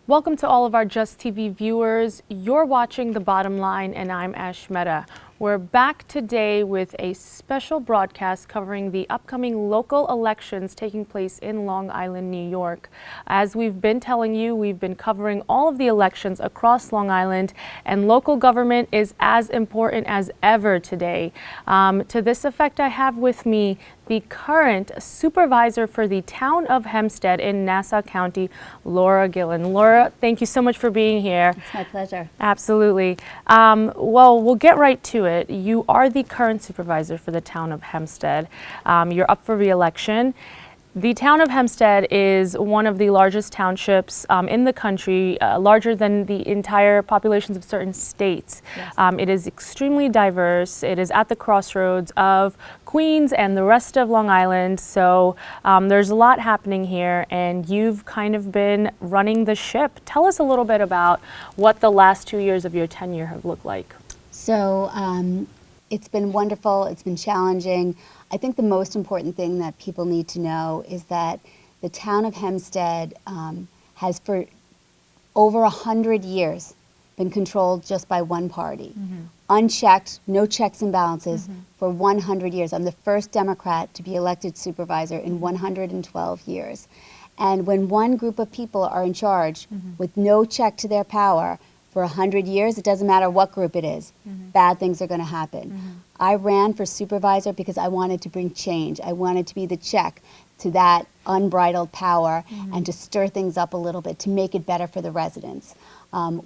Welcome to all of our Just TV viewers. You're watching The Bottom Line, and I'm Aashmeeta. We're back today with a special broadcast covering the upcoming local elections taking place in Long Island, New York. As we've been telling you, we've been covering all of the elections across Long Island, and local government is as important as ever today. To this effect, I have with me the current supervisor for the town of Hempstead in Nassau County, Laura Gillen. Laura, thank you so much for being here. It's my pleasure. Absolutely. Well, we'll get right to it. You are the current supervisor for the town of Hempstead. You're up for re-election. The town of Hempstead is one of the largest townships in the country, larger than the entire populations of certain states. Yes. It is extremely diverse. It is at the crossroads of Queens and the rest of Long Island. So there's a lot happening here, and you've kind of been running the ship. Tell us a little bit about what the last 2 years of your tenure have looked like. So it's been wonderful. It's been challenging. I think the most important thing that people need to know is that the town of Hempstead has for over 100 years been controlled just by one party. Unchecked, no checks and balances for 100 years. I'm the first Democrat to be elected supervisor in 112 years. And when one group of people are in charge with no check to their power for 100 years, it doesn't matter what group it is, bad things are going to happen. I ran for supervisor because I wanted to bring change. I wanted to be the check to that unbridled power and to stir things up a little bit, to make it better for the residents.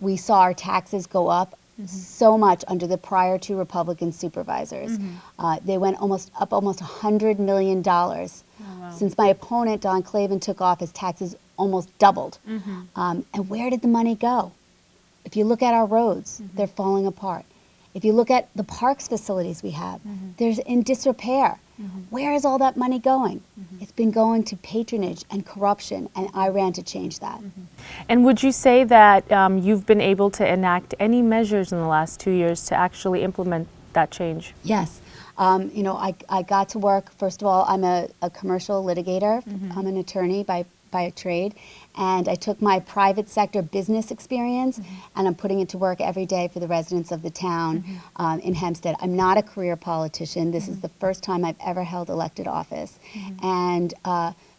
We saw our taxes go up so much under the prior two Republican supervisors. They went almost $100 million. Wow. Since my opponent, Don Clavin, took office, taxes almost doubled. And where did the money go? If you look at our roads, they're falling apart. If you look at the parks facilities we have, they're in disrepair. Where is all that money going? It's been going to patronage and corruption, and I ran to change that. And would you say that you've been able to enact any measures in the last 2 years to actually implement that change? Yes. You know, I got to work. First of all, I'm a commercial litigator. I'm an attorney by trade, and I took my private sector business experience and I'm putting it to work every day for the residents of the town in Hempstead. I'm not a career politician. This is the first time I've ever held elected office. And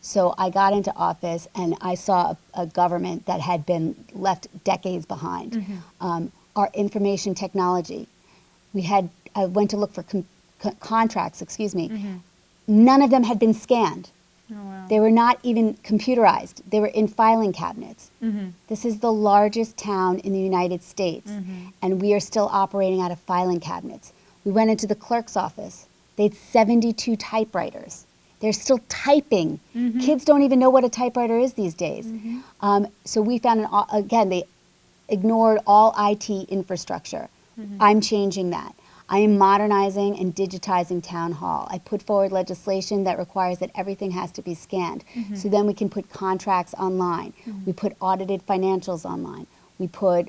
so I got into office and I saw a government that had been left decades behind. Our information technology, I went to look for contracts, none of them had been scanned. Oh, wow. They were not even computerized. They were in filing cabinets. This is the largest town in the United States, and we are still operating out of filing cabinets. We went into the clerk's office. They had 72 typewriters. They're still typing. Kids don't even know what a typewriter is these days. So we found, again, they ignored all IT infrastructure. I'm changing that. I am modernizing and digitizing town hall. I put forward legislation that requires that everything has to be scanned. So then we can put contracts online. We put audited financials online. We put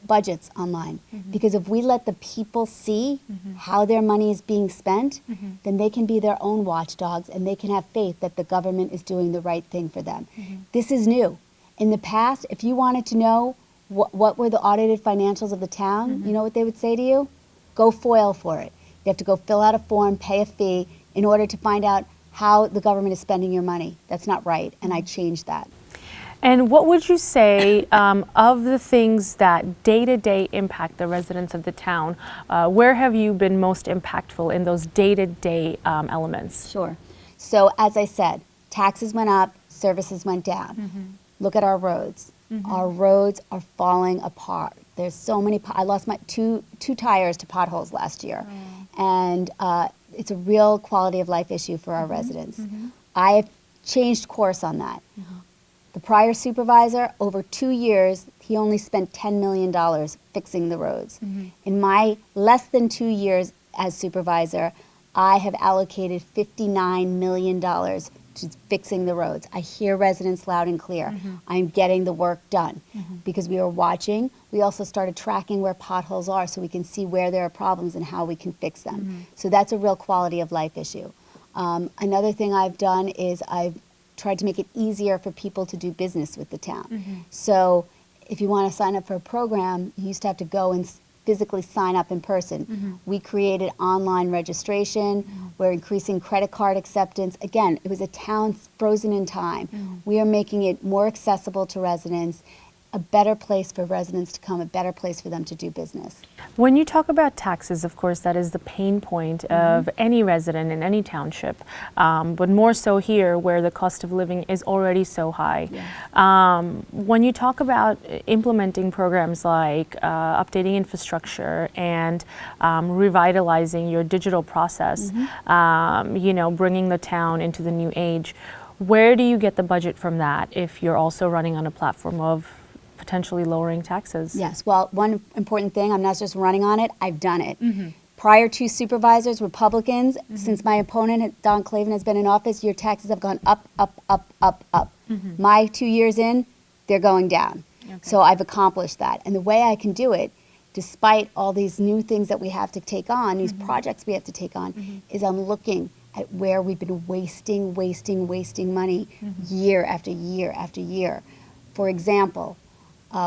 budgets online. Because if we let the people see how their money is being spent, then they can be their own watchdogs and they can have faith that the government is doing the right thing for them. This is new. In the past, if you wanted to know what were the audited financials of the town, you know what they would say to you? Go FOIL for it. You have to go fill out a form, pay a fee in order to find out how the government is spending your money. That's not right, and I changed that. And what would you say of the things that day-to-day impact the residents of the town? Where have you been most impactful in those day-to-day elements? Sure. So as I said, taxes went up, services went down. Look at our roads. Our roads are falling apart. There's so many, I lost my two tires to potholes last year. And it's a real quality of life issue for our residents. I have changed course on that. The prior supervisor, over 2 years, he only spent $10 million fixing the roads. In my less than 2 years as supervisor, I have allocated $59 million to fixing the roads. I hear residents loud and clear. I'm getting the work done. Because we are watching, we also started tracking where potholes are so we can see where there are problems and how we can fix them. So that's a real quality of life issue. Another thing I've done is I've tried to make it easier for people to do business with the town. So if you want to sign up for a program, you used to have to go and physically sign up in person. We created online registration. We're increasing credit card acceptance. Again, it was a town frozen in time. We are making it more accessible to residents, a better place for residents to come, a better place for them to do business. When you talk about taxes, of course, that is the pain point of any resident in any township, but more so here where the cost of living is already so high. When you talk about implementing programs like updating infrastructure and revitalizing your digital process, you know, bringing the town into the new age, where do you get the budget from that if you're also running on a platform of potentially lowering taxes? Yes, well, one important thing, I'm not just running on it, I've done it. Prior to supervisors, Republicans, since my opponent, Don Clavin, has been in office, your taxes have gone up, up, up, up, up. My 2 years in, they're going down. So I've accomplished that. And the way I can do it, despite all these new things that we have to take on, these projects we have to take on, is I'm looking at where we've been wasting money year after year after year. For example,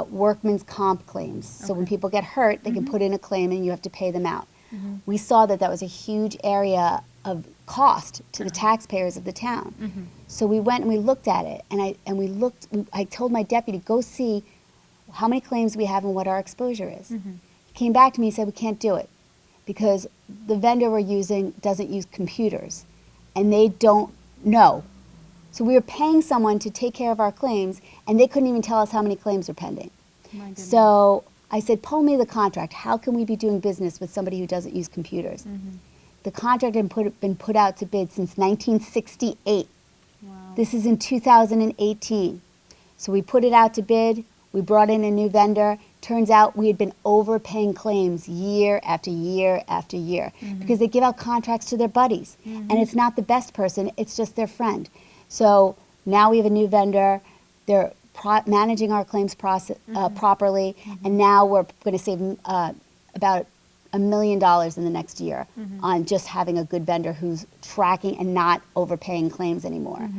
workman's comp claims. So when people get hurt, they can put in a claim and you have to pay them out. We saw that that was a huge area of cost to the taxpayers of the town. So we went and we looked at it, and I told my deputy, go see how many claims we have and what our exposure is. He came back to me and said, we can't do it because the vendor we're using doesn't use computers and they don't know. So we were paying someone to take care of our claims, and they couldn't even tell us how many claims are pending. So I said, pull me the contract. How can we be doing business with somebody who doesn't use computers? The contract had been put out to bid since 1968. This is in 2018. So we put it out to bid. We brought in a new vendor. Turns out we had been overpaying claims year after year after year because they give out contracts to their buddies. And it's not the best person, it's just their friend. So now we have a new vendor. They're managing our claims process properly, and now we're going to save about $1 million in the next year on just having a good vendor who's tracking and not overpaying claims anymore.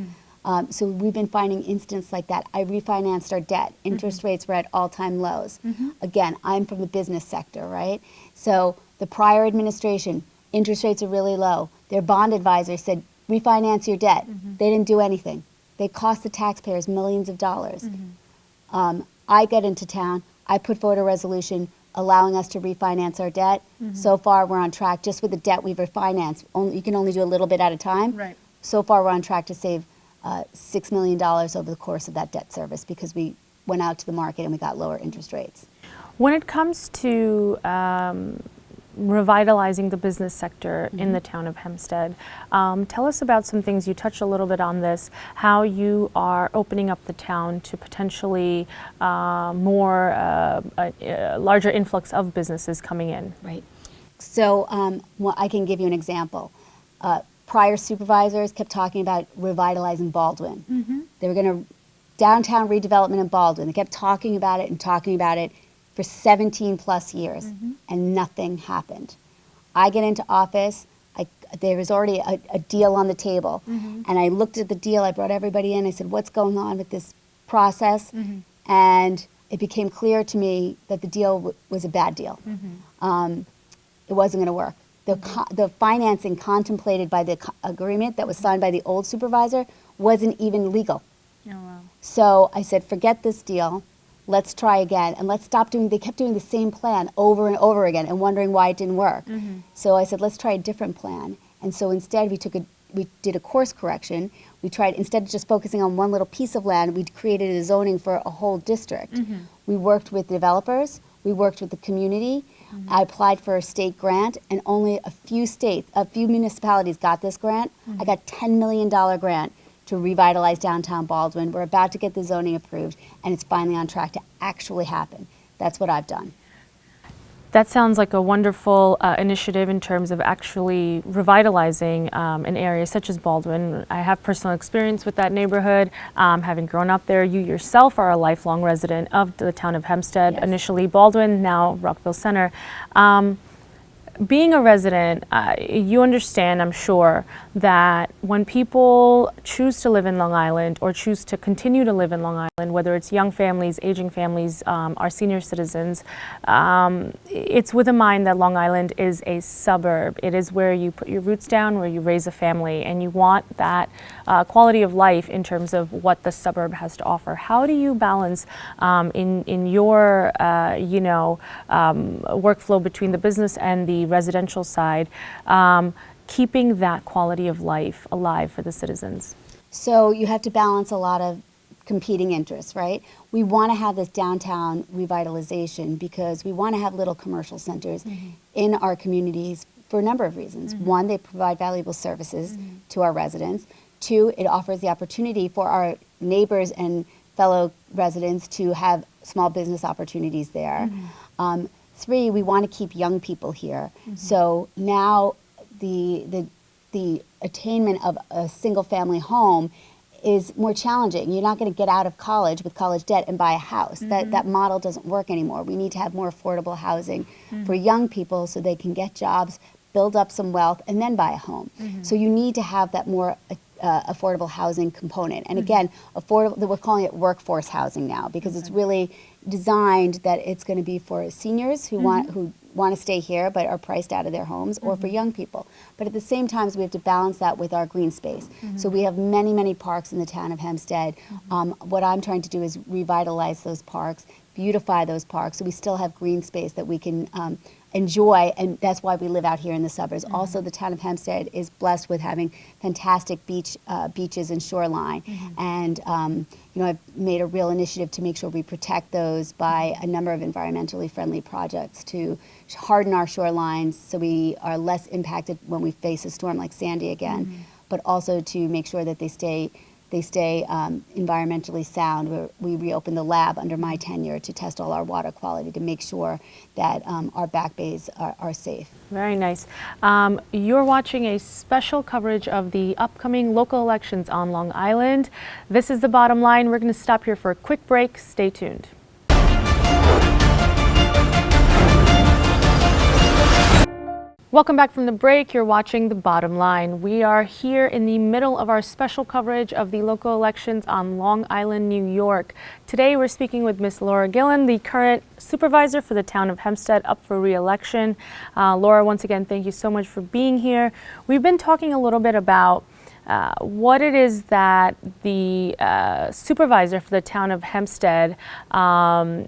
So we've been finding instances like that. I refinanced our debt. Interest rates were at all-time lows. Again, I'm from the business sector, right? So the prior administration, interest rates are really low. Their bond advisor said, refinance your debt. They didn't do anything. They cost the taxpayers millions of dollars. I get into town. I put forward a resolution allowing us to refinance our debt. So far, we're on track. Just with the debt we've refinanced, you can only do a little bit at a time. So far, we're on track to save $6 million over the course of that debt service because we went out to the market and we got lower interest rates. When it comes to revitalizing the business sector in the town of Hempstead, tell us about some things. You touched a little bit on this, how you are opening up the town to potentially larger influx of businesses coming in. Right. So well, I can give you an example. Prior supervisors kept talking about revitalizing Baldwin. They were going to downtown redevelopment in Baldwin. They kept talking about it for 17 plus years, and nothing happened. I get into office, there was already a deal on the table, and I looked at the deal, I brought everybody in, I said, what's going on with this process? And it became clear to me that the deal was a bad deal. It wasn't going to work. The financing contemplated by the agreement that was signed by the old supervisor wasn't even legal. So I said, forget this deal. Let's try again, and let's stop doing, they kept doing the same plan over and over again and wondering why it didn't work. So I said, let's try a different plan. And so instead we did a course correction. We tried, instead of just focusing on one little piece of land, we created a zoning for a whole district. We worked with developers, we worked with the community. I applied for a state grant, and only a few municipalities got this grant. I got a $10 million grant to revitalize downtown Baldwin. We're about to get the zoning approved, and it's finally on track to actually happen. That's what I've done. That sounds like a wonderful initiative in terms of actually revitalizing an area such as Baldwin. I have personal experience with that neighborhood, having grown up there. You yourself are a lifelong resident of the town of Hempstead, initially Baldwin, now Rockville Center. Being a resident, you understand, I'm sure, that when people choose to live in Long Island or choose to continue to live in Long Island, whether it's young families, aging families, our senior citizens, it's with a mind that Long Island is a suburb. It is where you put your roots down, where you raise a family, and you want that quality of life in terms of what the suburb has to offer. How do you balance in your workflow between the business and the residential side, keeping that quality of life alive for the citizens? So you have to balance a lot of competing interests, right? We want to have this downtown revitalization because we want to have little commercial centers in our communities for a number of reasons. One, they provide valuable services to our residents. Two, it offers the opportunity for our neighbors and fellow residents to have small business opportunities there. Three, we want to keep young people here. So now the attainment of a single family home is more challenging. You're not going to get out of college with college debt and buy a house. That model doesn't work anymore. We need to have more affordable housing for young people so they can get jobs, build up some wealth, and then buy a home. So you need to have that more affordable housing component. And again, affordable, we're calling it workforce housing now because it's really designed that it's going to be for seniors who want to stay here but are priced out of their homes, or for young people. But at the same time, we have to balance that with our green space. So we have many, many parks in the town of Hempstead. What I'm trying to do is revitalize those parks, beautify those parks, so we still have green space that we can enjoy, and that's why we live out here in the suburbs. Also, the town of Hempstead is blessed with having fantastic beaches and shoreline, and I've made a real initiative to make sure we protect those by a number of environmentally friendly projects to harden our shorelines so we are less impacted when we face a storm like Sandy again, but also to make sure that they stay environmentally sound. We reopened the lab under my tenure to test all our water quality to make sure that our back bays are safe. Very nice. You're watching a special coverage of the upcoming local elections on Long Island. This is The Bottom Line. We're going to stop here for a quick break. Stay tuned. Welcome back from the break. You're watching The Bottom Line. We are here in the middle of our special coverage of the local elections on Long Island, New York. Today we're speaking with Miss Laura Gillen, the current supervisor for the town of Hempstead, up for re-election. Laura, once again, thank you so much for being here. We've been talking a little bit about what it is that the supervisor for the town of Hempstead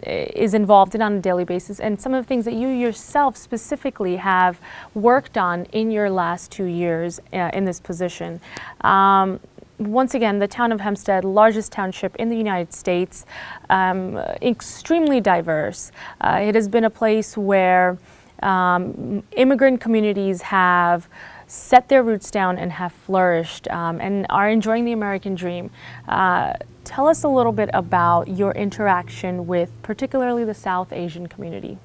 is involved in on a daily basis, and some of the things that you yourself specifically have worked on in your last 2 years in this position. Once again, the town of Hempstead, largest township in the United States, extremely diverse. It has been a place where immigrant communities have set their roots down and have flourished and are enjoying the American dream. Tell us a little bit about your interaction with particularly the South Asian community.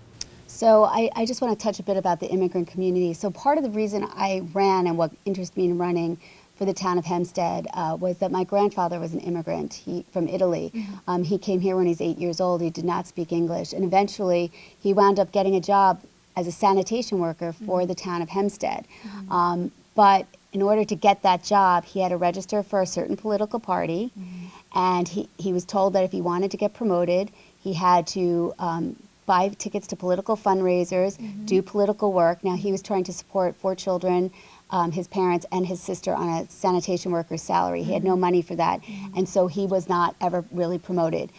So I just want to touch a bit about the immigrant community. So part of the reason I ran and what interested me in running for the town of Hempstead was that my grandfather was an immigrant from Italy. He came here when he was 8 years old. He did not speak English, and eventually he wound up getting a job as a sanitation worker for the town of Hempstead. But in order to get that job, he had to register for a certain political party, and he was told that if he wanted to get promoted, he had to buy tickets to political fundraisers, do political work. Now, he was trying to support 4 children, his parents and his sister, on a sanitation worker's salary. He had no money for that, and so he was not ever really promoted.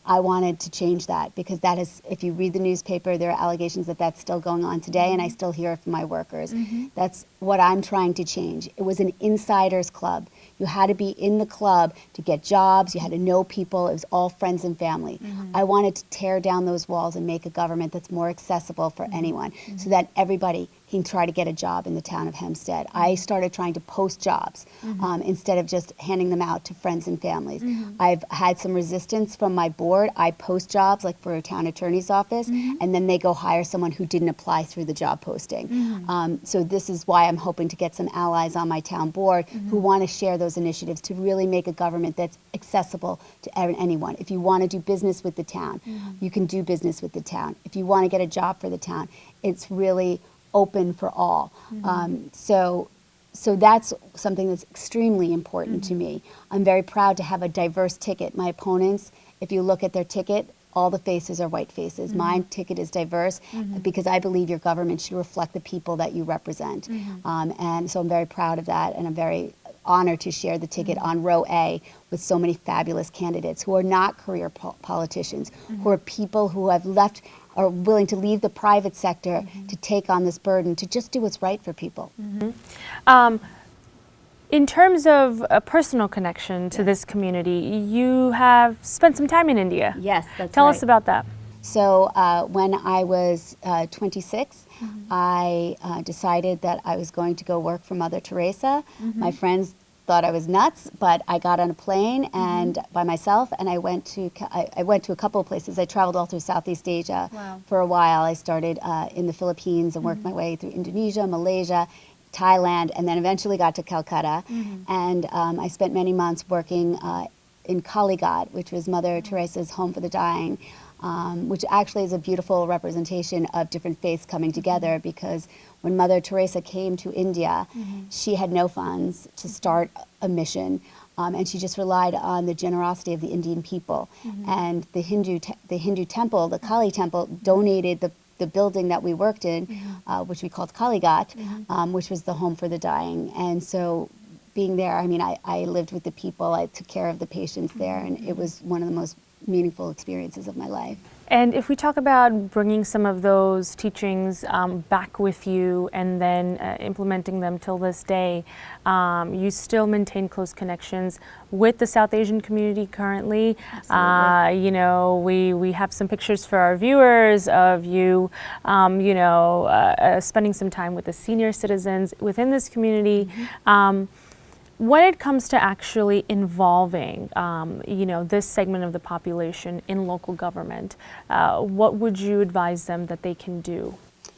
I wanted to change that because that is, if you read the newspaper, there are allegations that that's still going on today, and I still hear it from my workers. That's what I'm trying to change. It was an insiders club. You had to be in the club to get jobs. You had to know people. It was all friends and family. I wanted to tear down those walls and make a government that's more accessible for anyone so that everybody can try to get a job in the town of Hempstead. I started trying to post jobs instead of just handing them out to friends and families. I've had some resistance from my board. I post jobs like for a town attorney's office, and then they go hire someone who didn't apply through the job posting. So this is why I'm hoping to get some allies on my town board who want to share those initiatives to really make a government that's accessible to anyone. If you want to do business with the town, you can do business with the town. If you want to get a job for the town, it's really open for all. So that's something that's extremely important to me. I'm very proud to have a diverse ticket. My opponents, if you look at their ticket, all the faces are white faces. My ticket is diverse because I believe your government should reflect the people that you represent. And so I'm very proud of that, and I'm very honored to share the ticket on row A with so many fabulous candidates who are not career politicians, who are people who have left, are willing to leave the private sector to take on this burden, to just do what's right for people. In terms of a personal connection to this community, you have spent some time in India. Yes, that's Tell right. us about that. So when I was 26, I decided that I was going to go work for Mother Teresa. My friends thought I was nuts, but I got on a plane and by myself, and I went to a couple of places. I traveled all through Southeast Asia for a while. I started in the Philippines and worked my way through Indonesia, Malaysia, Thailand, and then eventually got to Calcutta. And I spent many months working in Kalighat, which was Mother Teresa's home for the dying, which actually is a beautiful representation of different faiths coming together, because when Mother Teresa came to India, she had no funds to start a mission, and she just relied on the generosity of the Indian people. And the Hindu temple, the Kali temple, donated the building that we worked in, which we called Kalighat, which was the home for the dying. And so being there, I mean, I lived with the people, I took care of the patients there, and it was one of the most meaningful experiences of my life. And if we talk about bringing some of those teachings back with you and then implementing them till this day, you still maintain close connections with the South Asian community currently. You know, we have some pictures for our viewers of you, you know, spending some time with the senior citizens within this community. When it comes to actually involving, you know, this segment of the population in local government, what would you advise them that they can do?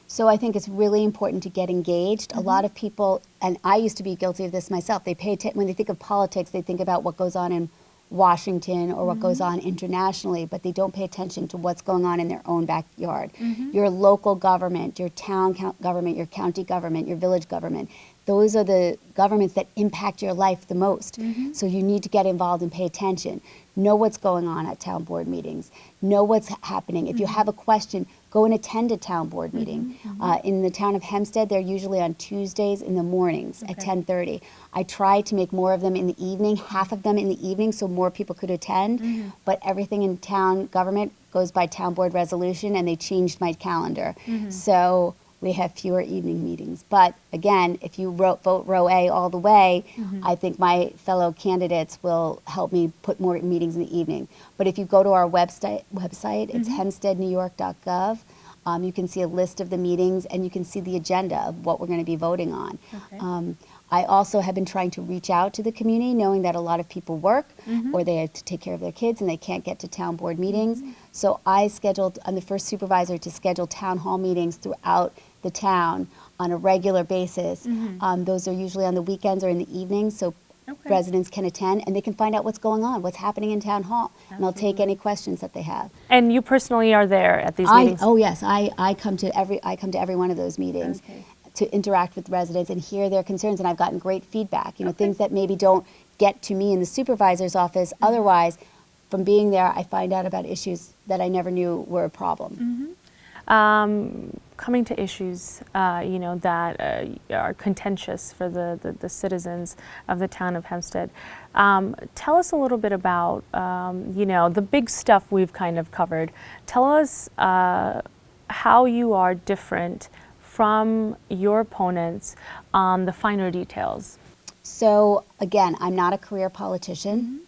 So I think it's really important to get engaged. A lot of people, and I used to be guilty of this myself, they when they think of politics, they think about what goes on in Washington or what goes on internationally, but they don't pay attention to what's going on in their own backyard. Your local government, your town government, your county government, your village government, those are the governments that impact your life the most. So you need to get involved and pay attention. Know what's going on at town board meetings. Know what's happening. If you have a question, go and attend a town board meeting. In the town of Hempstead, they're usually on Tuesdays in the mornings at 10:30. I try to make more of them in the evening, half of them in the evening, so more people could attend. But everything in town government goes by town board resolution, and they changed my calendar. So we have fewer evening meetings. But again, if you vote row A all the way, I think my fellow candidates will help me put more meetings in the evening. But if you go to our website, it's hempsteadnewyork.gov. You can see a list of the meetings, and you can see the agenda of what we're going to be voting on. I also have been trying to reach out to the community, knowing that a lot of people work or they have to take care of their kids and they can't get to town board meetings. So I'm the first supervisor to schedule town hall meetings throughout the town on a regular basis. Those are usually on the weekends or in the evenings, so residents can attend and they can find out what's going on, what's happening in town hall, and I'll take any questions that they have. And you personally are there at these meetings? Oh yes, I come to every one of those meetings to interact with residents and hear their concerns, and I've gotten great feedback. You know, things that maybe don't get to me in the supervisor's office. Otherwise, from being there, I find out about issues that I never knew were a problem. Coming to issues, you know, that are contentious for the citizens of the town of Hempstead. Tell us a little bit about, you know, the big stuff we've kind of covered. Tell us how you are different from your opponents on the finer details. So again, I'm not a career politician.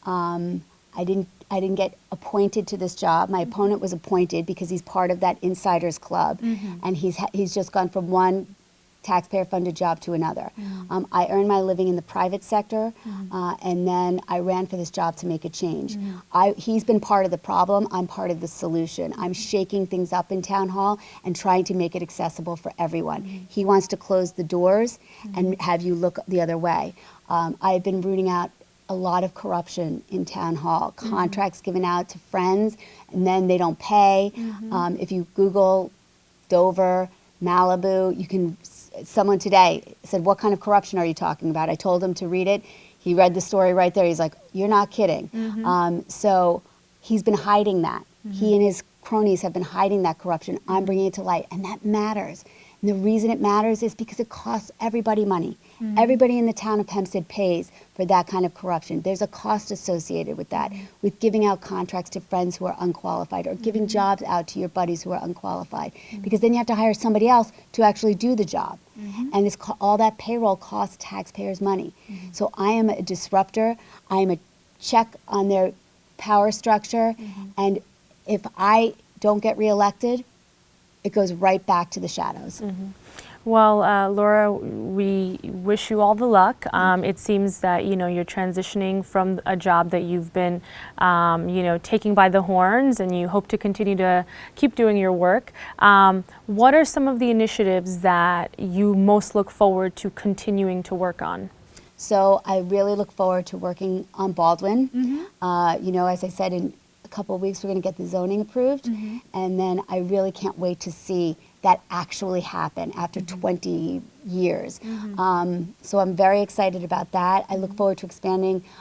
I didn't get appointed to this job. My opponent was appointed because he's part of that insiders club, and he's just gone from one taxpayer-funded job to another. I earned my living in the private sector, and then I ran for this job to make a change. He's been part of the problem. I'm part of the solution. I'm shaking things up in town hall and trying to make it accessible for everyone. He wants to close the doors and have you look the other way. I've been rooting out a lot of corruption in town hall, contracts given out to friends and then they don't pay. If you Google Dover, Malibu. You can. Someone today said, "What kind of corruption are you talking about?" I told him to read it. He read the story right there. He's like, "You're not kidding." So he's been hiding that. He and his cronies have been hiding that corruption. I'm bringing it to light, and that matters. And the reason it matters is because it costs everybody money. Everybody in the town of Hempstead pays for that kind of corruption. There's a cost associated with that, with giving out contracts to friends who are unqualified or giving jobs out to your buddies who are unqualified, because then you have to hire somebody else to actually do the job. And all that payroll costs taxpayers money. So I am a disruptor. I am a check on their power structure. And if I don't get reelected, it goes right back to the shadows. Well, Laura, we wish you all the luck. It seems that, you're transitioning from a job that you've been, taking by the horns, and you hope to continue to keep doing your work. What are some of the initiatives that you most look forward to continuing to work on? So I really look forward to working on Baldwin. As I said, in a couple of weeks we're going to get the zoning approved, and then I really can't wait to see that actually happen after 20 years. So I'm very excited about that. I look forward to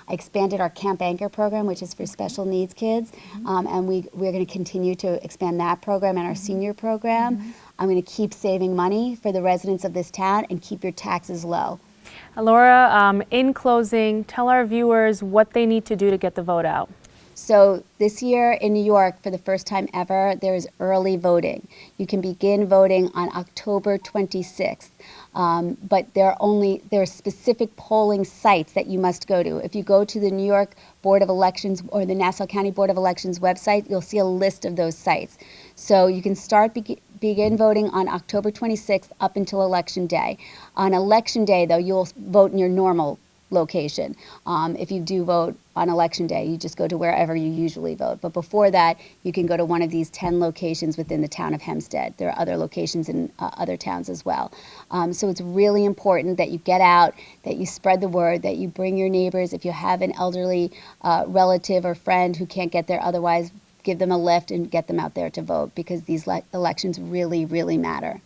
I expanded our Camp Anchor program, which is for special needs kids, and we're going to continue to expand that program and our senior program. I'm going to keep saving money for the residents of this town and keep your taxes low. Laura, in closing, tell our viewers what they need to do to get the vote out. So this year in New York, for the first time ever, there is early voting. You can begin voting on October 26th, but there are specific polling sites that you must go to. If you go to the New York Board of Elections or the Nassau County Board of Elections website, you'll see a list of those sites. So you can begin voting on October 26th up until Election Day. On Election Day, though, you'll vote in your normal location. If you do vote on Election Day, you just go to wherever you usually vote. But before that, you can go to one of these 10 locations within the town of Hempstead. There are other locations in other towns as well. So it's really important that you get out, that you spread the word, that you bring your neighbors. If you have an elderly relative or friend who can't get there otherwise, give them a lift and get them out there to vote, because these elections really, really matter.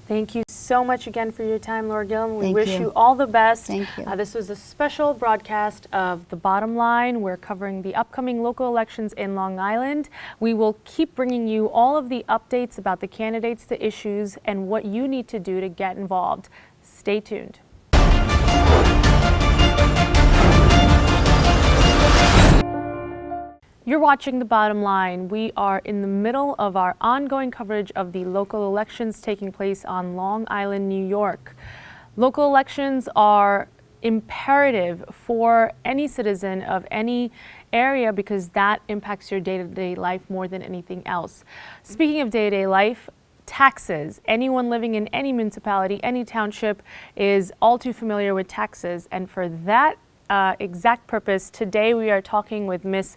Thank you so much again for your time, Laura Gillen. We Thank wish you. you all the best. Thank you. This was a special broadcast of The Bottom Line. We're covering the upcoming local elections in Long Island. We will keep bringing you all of the updates about the candidates, the issues, and what you need to do to get involved. Stay tuned. You're watching The Bottom Line. We are in the middle of our ongoing coverage of the local elections taking place on Long Island, New York. Local elections are imperative for any citizen of any area because that impacts your day-to-day life more than anything else. Speaking of day-to-day life, taxes. Anyone living in any municipality, any township is all too familiar with taxes. And for that exact purpose, today we are talking with Miss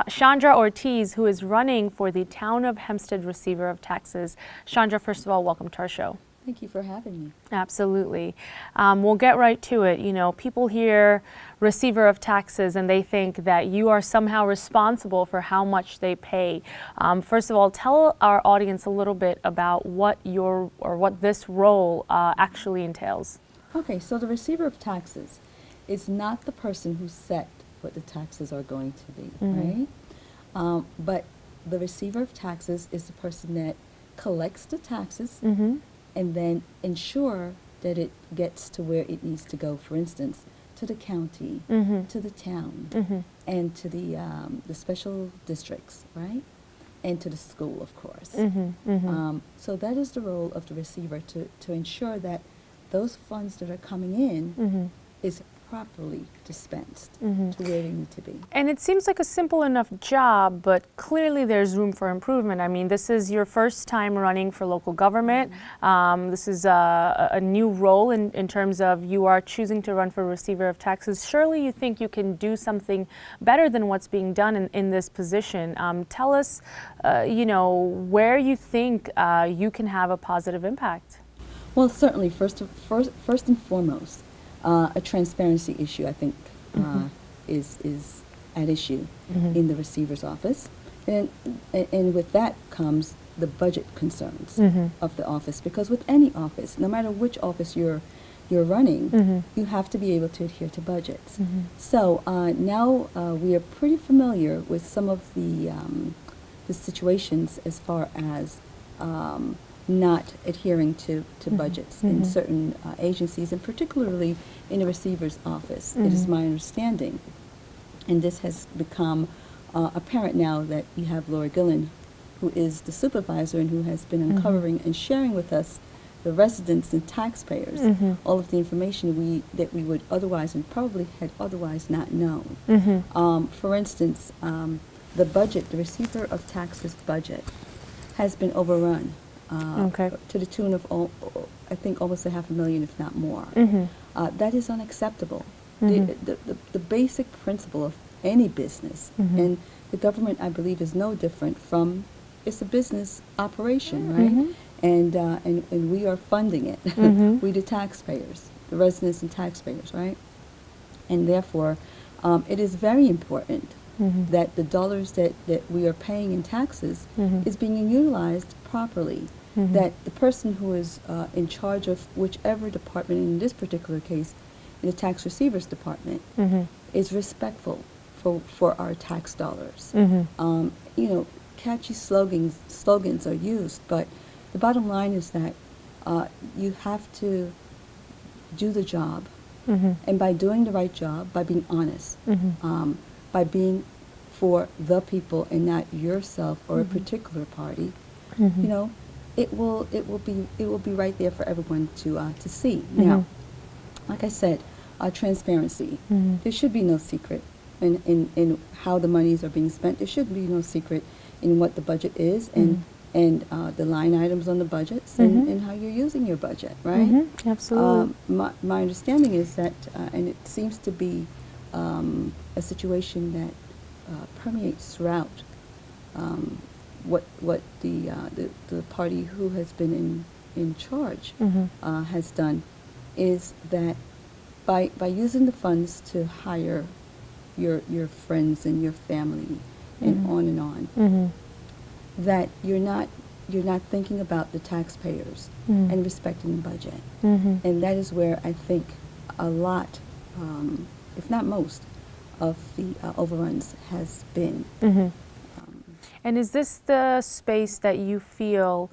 Chandra Ortiz, who is running for the Town of Hempstead Receiver of Taxes. Chandra, first of all, welcome to our show. Thank you for having me. Absolutely. We'll get right to it. People hear receiver of taxes and they think that you are somehow responsible for how much they pay. First of all, tell our audience a little bit about what this role actually entails. Okay, so the receiver of taxes is not the person who set what the taxes are going to be, right? But the receiver of taxes is the person that collects the taxes and then ensure that it gets to where it needs to go. For instance, to the county, to the town, and to the special districts, right? And to the school, of course. So that is the role of the receiver, to ensure that those funds that are coming in is properly dispensed to where they need to be. And it seems like a simple enough job, but clearly there's room for improvement. I mean, this is your first time running for local government. This is a new role in terms of you are choosing to run for receiver of taxes. Surely you think you can do something better than what's being done in this position. Tell us, where you think you can have a positive impact. Well, certainly, first and foremost, a transparency issue, I think, is at issue in the receiver's office, and with that comes the budget concerns of the office, because with any office, no matter which office you're running, you have to be able to adhere to budgets. So now we are pretty familiar with some of the situations as far as not adhering to budgets in certain agencies, and particularly in the receiver's office. It is my understanding, and this has become apparent now that you have Laura Gillen, who is the supervisor and who has been uncovering and sharing with us, the residents and taxpayers, all of the information that we would otherwise and probably had otherwise not known. For instance, the budget, the receiver of taxes budget, has been overrun to the tune of, I think, almost $500,000, if not more. That is unacceptable. The basic principle of any business, and the government, I believe, is no different from, it's a business operation, right? And we are funding it. We, the taxpayers, the residents and taxpayers, right? And therefore, it is very important that the dollars that we are paying in taxes is being utilized properly. That the person who is in charge of whichever department, in this particular case, in the tax receivers department, is respectful for our tax dollars. You know, catchy slogans are used, but the bottom line is that you have to do the job, and by doing the right job, by being honest, by being for the people and not yourself or a particular party, you know, it will be right there for everyone to see. Now, like I said, transparency. There should be no secret in how the monies are being spent. There should be no secret in what the budget is and the line items on the budgets and how you're using your budget, right? Absolutely. My understanding is that, and it seems to be a situation that permeates throughout what the party who has been in charge has done, is that by using the funds to hire your friends and your family and on, that you're not thinking about the taxpayers and respecting the budget. And that is where I think a lot, if not most, of the overruns has been. And is this the space that you feel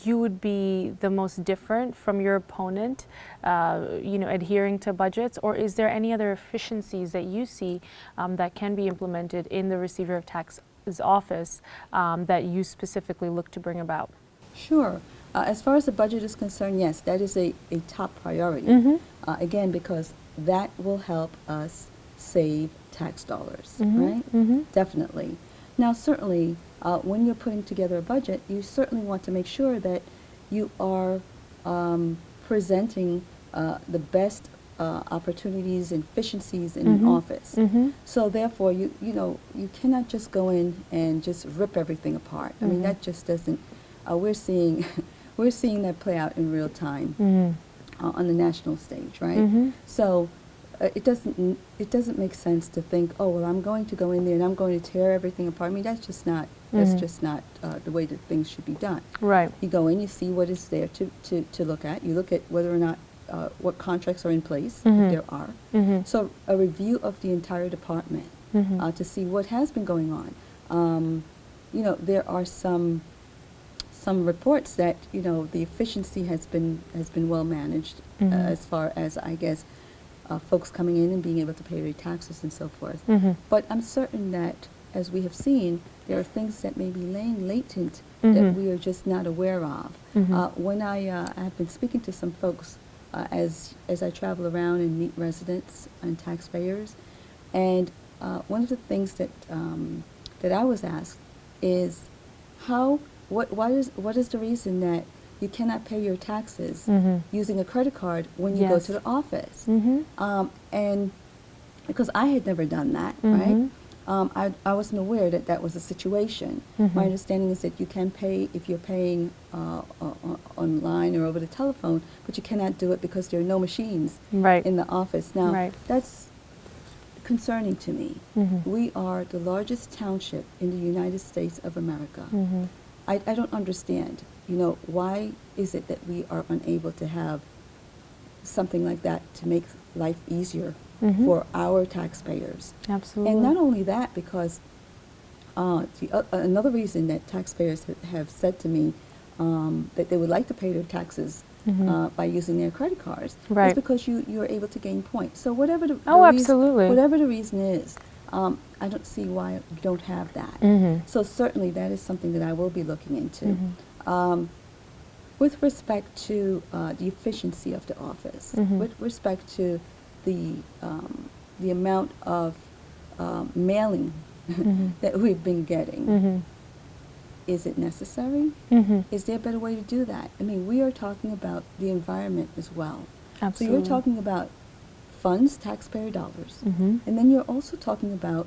you would be the most different from your opponent, you know, adhering to budgets, or is there any other efficiencies that you see that can be implemented in the receiver of tax's office that you specifically look to bring about? Sure. As far as the budget is concerned, yes, that is a top priority. Again, because that will help us save tax dollars, right? Definitely. Now, certainly, when you're putting together a budget, you certainly want to make sure that you are presenting the best opportunities and efficiencies in an office. So therefore, you know, you cannot just go in and just rip everything apart. I mean, that just doesn't. We're seeing that play out in real time on the national stage, right? So. It doesn't make sense to think, oh well, I'm going to go in there and I'm going to tear everything apart. I mean, that's just not the way that things should be done. Right. You go in, you see what is there to look at. You look at whether or not what contracts are in place, if there are. So a review of the entire department to see what has been going on. You know, there are some reports that, you know, the efficiency has been well managed as far as, I guess, folks coming in and being able to pay their taxes and so forth. But I'm certain that, as we have seen, there are things that may be laying latent that we are just not aware of. When I have been speaking to some folks as I travel around and meet residents and taxpayers, and one of the things that I was asked is what is the reason that you cannot pay your taxes using a credit card when you go to the office? And because I had never done that, right? I wasn't aware that that was a situation. My understanding is that you can pay if you're paying online or over the telephone, but you cannot do it because there are no machines in the office. Now, that's concerning to me. We are the largest township in the United States of America. I don't understand, why is it that we are unable to have something like that to make life easier for our taxpayers? Absolutely. And not only that, because another reason that taxpayers have said to me that they would like to pay their taxes by using their credit cards Right. is because you're able to gain points. So whatever the absolutely. whatever the reason is, I don't see why you don't have that. So certainly that is something that I will be looking into. With respect to the efficiency of the office, with respect to the amount of mailing that we've been getting, is it necessary? Is there a better way to do that? I mean, we are talking about the environment as well. Absolutely. So you're talking about funds, taxpayer dollars, and then you're also talking about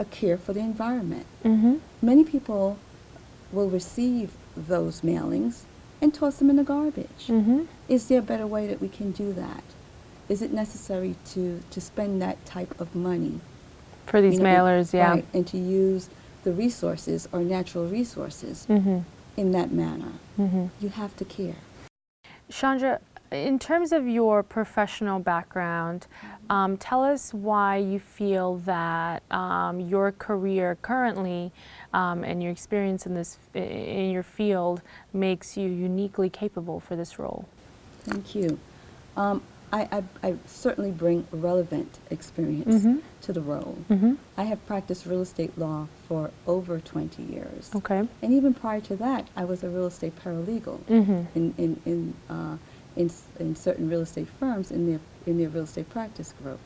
a care for the environment. Many people will receive those mailings and toss them in the garbage. Is there a better way that we can do that? Is it necessary to spend that type of money for these mailers? Yeah. Right, and to use the resources or natural resources in that manner? You have to care. Chandra, in terms of your professional background, tell us why you feel that your career currently and your experience in your field makes you uniquely capable for this role. Thank you. I certainly bring relevant experience to the role. I have practiced real estate law for over 20 years. Okay. And even prior to that, I was a real estate paralegal in certain real estate firms in their real estate practice group.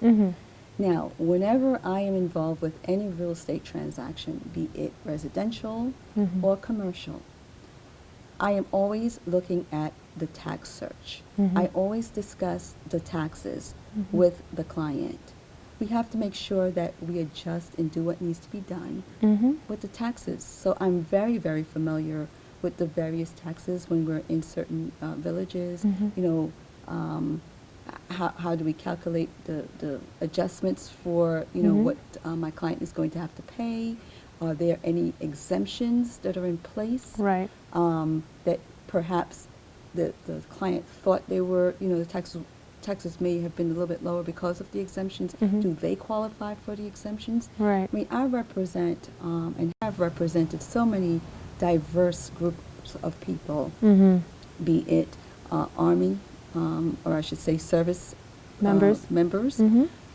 Now, whenever I am involved with any real estate transaction, be it residential or commercial, I am always looking at the tax search. I always discuss the taxes with the client. We have to make sure that we adjust and do what needs to be done with the taxes. So I'm very, very familiar with the various taxes when we're in certain villages. How do we calculate the adjustments for what my client is going to have to pay? Are there any exemptions that are in place? Right. That perhaps the client thought they were, the taxes may have been a little bit lower because of the exemptions. Do they qualify for the exemptions? Right. I mean, I represent and have represented so many diverse groups of people, be it Army, or I should say service Members.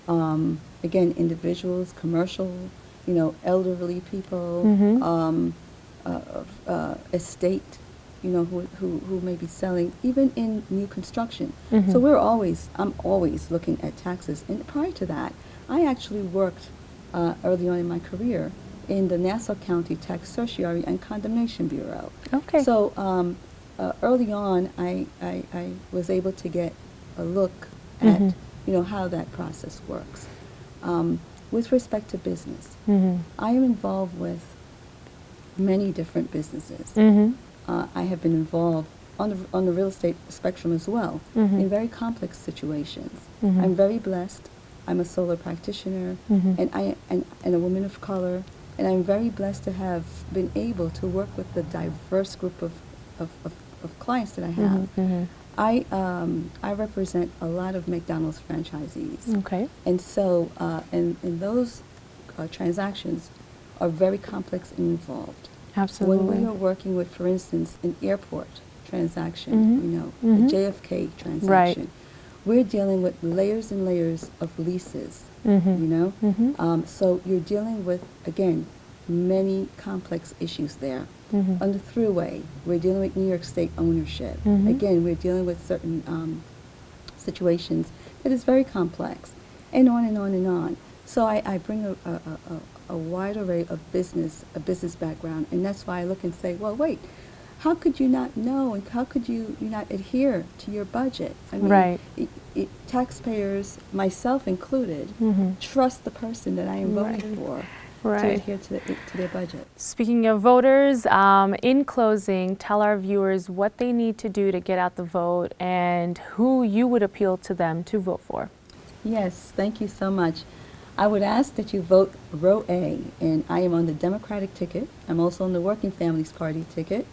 Again, individuals, commercial, elderly people, estate, who may be selling, even in new construction. So I'm always looking at taxes. And prior to that, I actually worked early on in my career in the Nassau County Tax Certiorari and Condemnation Bureau. Okay. So early on, I was able to get a look at, how that process works. With respect to business, I am involved with many different businesses. I have been involved on the real estate spectrum as well in very complex situations. I'm very blessed. I'm a solo practitioner and a woman of color, and I'm very blessed to have been able to work with the diverse group of clients that I have. I represent a lot of McDonald's franchisees. Okay. And so, and those transactions are very complex and involved. Absolutely. When we are working with, for instance, an airport transaction, a JFK transaction, we're dealing with layers and layers of leases, So you're dealing with, again, many complex issues there. On the thruway, we're dealing with New York State ownership. Again, we're dealing with certain situations that is very complex, and on and on and on. So I bring a wide array of a business background, and that's why I look and say, well, wait, how could you not know, and how could you not adhere to your budget? I mean, right. Taxpayers, myself included, trust the person that I am voting for. To adhere to their budget. Speaking of voters, in closing, tell our viewers what they need to do to get out the vote and who you would appeal to them to vote for. Yes, thank you so much. I would ask that you vote row A, and I am on the Democratic ticket. I'm also on the Working Families Party ticket.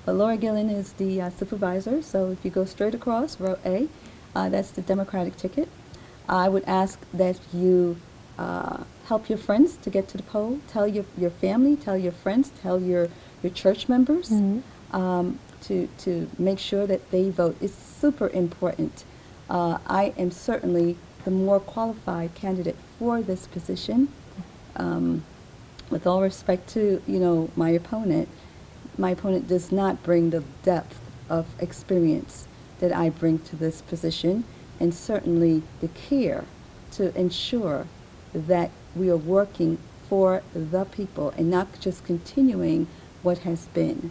But Laura Gillen is the supervisor, so if you go straight across, row A, that's the Democratic ticket. I would ask that you help your friends to get to the poll. Tell your family, tell your friends, tell your church members to make sure that they vote. It's super important. I am certainly the more qualified candidate for this position. With all respect to, my opponent does not bring the depth of experience that I bring to this position, and certainly the care to ensure that we are working for the people and not just continuing what has been.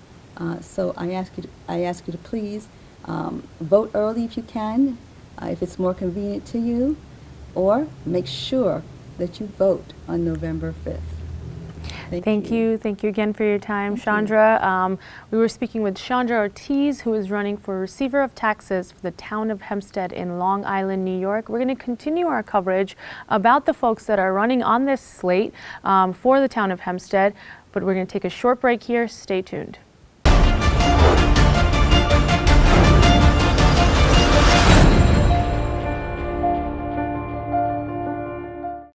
So I ask you to please vote early if you can, if it's more convenient to you, or make sure that you vote on November 5th. Thank you. Thank you again for your time, Chandra. We were speaking with Chandra Ortiz, who is running for Receiver of Taxes for the town of Hempstead in Long Island, New York. We're going to continue our coverage about the folks that are running on this slate for the town of Hempstead, but we're going to take a short break here. Stay tuned.